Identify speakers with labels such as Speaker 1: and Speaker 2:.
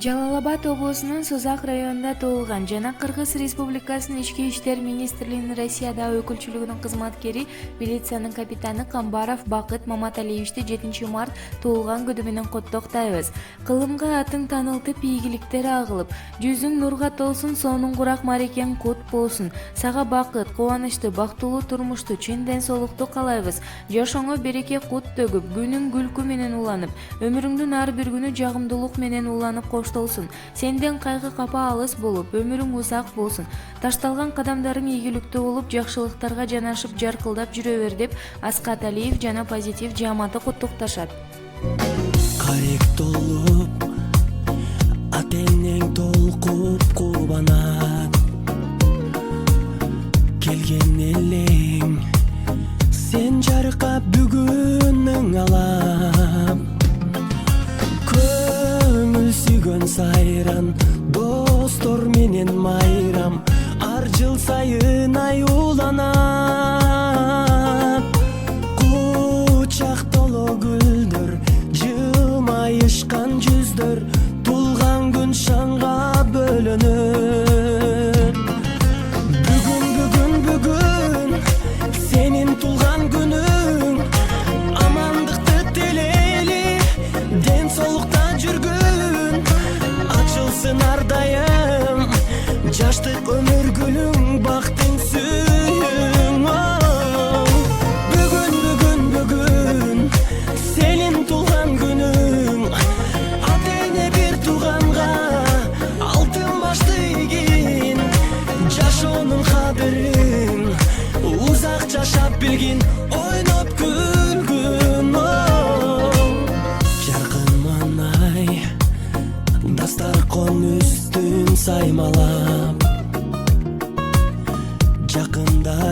Speaker 1: Жалал Абад облусунун Созак районунда туулган жана Кыргыз Республикасынын Ички иштер министрлигинин Россиядагы өкүлчүлүгүнүн кызматкери, милициянын капитаны Камбаров Бакыт Маматалиевичти 7 март туулган күнү менен коттоктойбуз. Кылымга атың танылтып, ийгиликтер агылып, жүзүң нурга толсун, сонуң курак марекен кут болсун. Сага бакыт, кубанычтуу, бактылуу турмушту, чын ден соолукту каалайбыз. Жашооңо береке кут төгүп, күнүң күлкү менен уланып, өмүрүңдүн ар бир күнү жагымдуулук менен уланып коштолсун. Сенден кайгы капа алыс болуп, өмүрүң узак болсун. Ташталган кадамдарың ийгиликтүү болуп, жакшылыктарга жанашып, жаркылдап жүрө бер деп Аскат Алиев жана Позитив жааматы куттукташат.
Speaker 2: Карек толуп, атенең толкуп кубанат. Келген элең, сен жаркап бүгүнүң алап. Көңүл сүйгөн сайран, достор менен майрам, ар жыл сайын аюуланат. Кучак толо гүлдөр, жылмайышкан жүздөр, тулган күн шаңга бөлөнөт. Бүгүн, сенин тулган күнүң, амандыкты телели, ден соолукта жүргүн, ачылсын ар дайым, жаштык өмүр гүлүң, бактың сүйүң. Бүгүн, сенин тулган күнүң, атене бир тууганга алтын башты ийгин, жашоонун кадырын узак жашап билгин, ойноп күлгүн. Жаркын манай дастаркон үстүн саймалап, жакындар